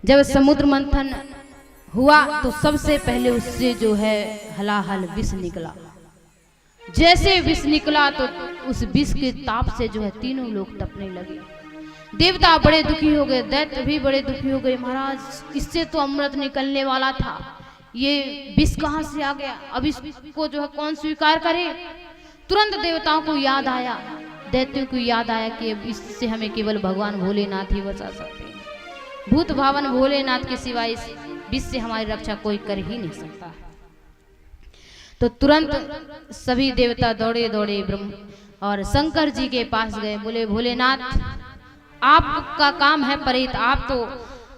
जब समुद्र मंथन हुआ तो सबसे पहले उससे जो है हलाहल विष निकला। जैसे विष निकला तो उस विष के ताप से जो है तीनों लोग तपने लगे। देवता बड़े दुखी हो गए, दैत्य भी बड़े दुखी हो गए। महाराज इससे तो अमृत निकलने वाला था, ये विष कहाँ से आ गया, अब इसको जो है कौन स्वीकार करे। तुरंत देवताओं को याद आया, दैत्यों को याद आया कि अब इससे हमें केवल भगवान भोलेनाथ ही बचा सकते हैं। भूत भावन भोलेनाथ के सिवाय इस विष से हमारी रक्षा कोई कर ही नहीं सकता। तो तुरंत सभी देवता दौड़े दौड़े ब्रह्म और शंकर जी के पास गए। बोले भोलेनाथ आपका काम है परित, आप तो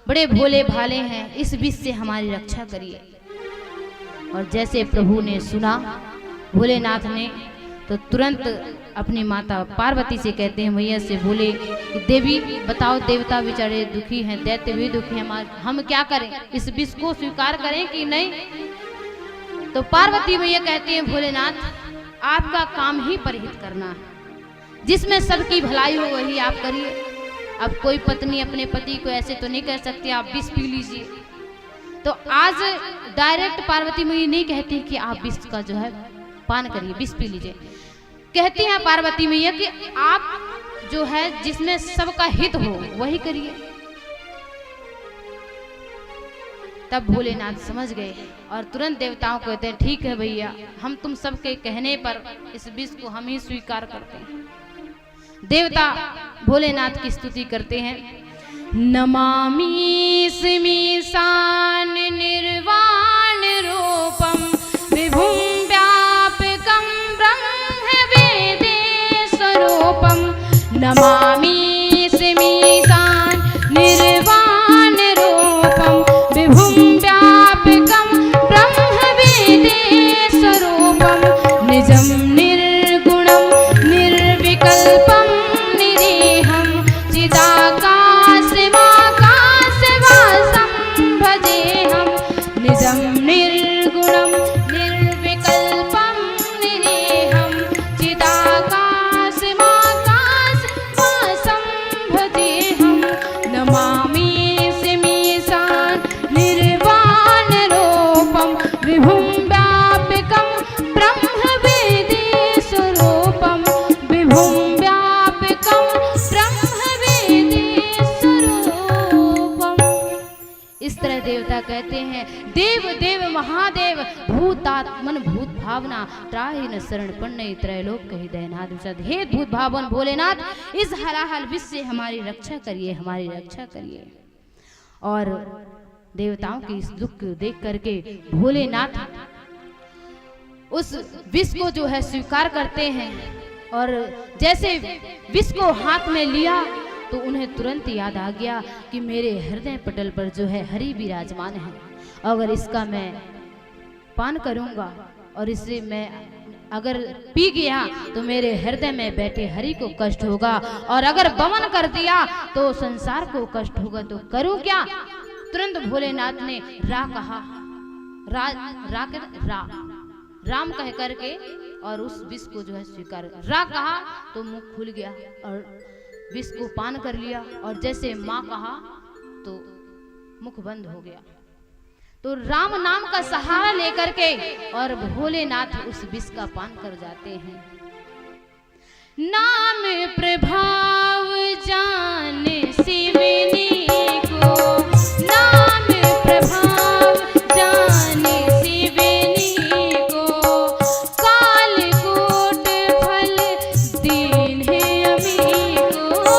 बड़े भोले भाले हैं, इस विष से हमारी रक्षा करिए। और जैसे प्रभु ने सुना भोलेनाथ ने तो तुरंत अपनी माता पार्वती से कहते हैं, मैया से बोले कि देवी बताओ, देवता बेचारे दुखी हैं, दैत्य भी दुखी हैं, हम क्या करें, इस विष को स्वीकार करें कि नहीं। तो पार्वती मैया कहती हैं भोलेनाथ आपका काम ही परिहित करना है, जिसमें सबकी भलाई हो वही आप करिए। अब कोई पत्नी अपने पति को ऐसे तो नहीं कह सकती आप विष पी लीजिए। तो आज डायरेक्ट पार्वती मैया नहीं कहती कि आप विष का जो है पान करिए, विष पी लीजिए। कहती हैं पार्वती मैया कि आप जो है जिसमें सबका हित हो वही करिए। तब भोलेनाथ समझ गए और तुरंत देवताओं को कहते हैं ठीक है भैया, हम तुम सबके कहने पर इस विष को हम ही स्वीकार करते हैं। देवता भोलेनाथ की स्तुति करते हैं। नमामि स्मीशान निर्वाण रूपम विभुं व्यापकं ब्रह्म वेदेश स्वरूपम। नमामि स्मीशान निर्वाण रूपम विभुं व्यापकं ब्रह्म वेदेश स्वरूपम। निजं निर्गुणं निर्विकल्पं निरीहं चिदाकाशमाकाशवासं भजेऽहं। निजं निर्गुणं निर्विकल्पं निरीहं चिदाकाशमाकाशवासं भजेऽहं। नमामि स्मीशान निर्वाण रूपं विभुं व्यापकं ब्रह्म वेदेश स्वरूपं। विभुं व्यापकं ब्रह्म वेदेश स्वरूपं। इस तरह देवता कहते हैं देव देव महादेव भूतात्मन भूत भावना त्राहि न शरण पन्ने त्रैलोक कहि दयनाथ विशद। हे भूत भावन भोलेनाथ इस हलाहल विष से हमारी रक्षा करिए, हमारी रक्षा करिए। और देवताओं के इस दुख को देख करके भोलेनाथ उस विष को जो है स्वीकार करते हैं। और जैसे विष को हाथ में लिया तो उन्हें तुरंत याद आ गया कि मेरे हृदय पटल पर जो है हरि विराजमान है। अगर इसका मैं पान करूंगा और इसे मैं अगर पी गया तो मेरे हृदय में बैठे हरि को कष्ट होगा, और अगर बमन कर दिया तो संसार को कष्ट होगा। तो करूं क्या। तुरंत भोलेनाथ ने रा कहा, राम कह करके और उस विष को जो है स्वीकार रा कहा तो मुख खुल गया और विष को पान कर लिया। और जैसे माँ कहा तो मुख बंद हो गया। तो राम नाम का सहारा लेकर के और भोलेनाथ उस विष का पान कर जाते हैं। नाम प्रभाव जाने शिवनी को, नाम प्रभाव जाने शिवनी को, कालकूट फल दीन है अमी को,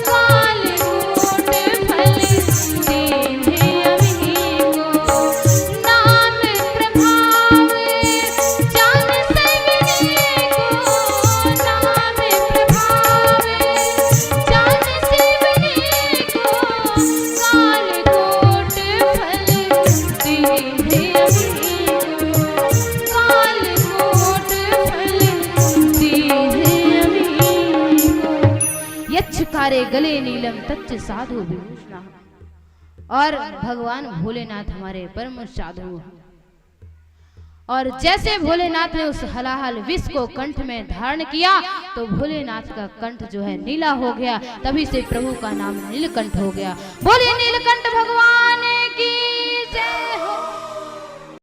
कालकूट फल दीन है अमी को। नाम प्रभाव जान शिवनी को, नाम प्रभाव जान शिवनी को, कालकूट फल दीन है अमी को, कालकूट फल दीन है अमी को। यक्षकारे गले नीलम तच्च साधु विभूषणः। और भगवान भोलेनाथ हमारे परम साधु हैं। और जैसे भोलेनाथ ने उस हलाहल विष को कंठ में धारण किया तो भोलेनाथ का कंठ जो है नीला हो गया। तभी से प्रभु का नाम नीलकंठ हो गया। बोले नीलकंठ भगवान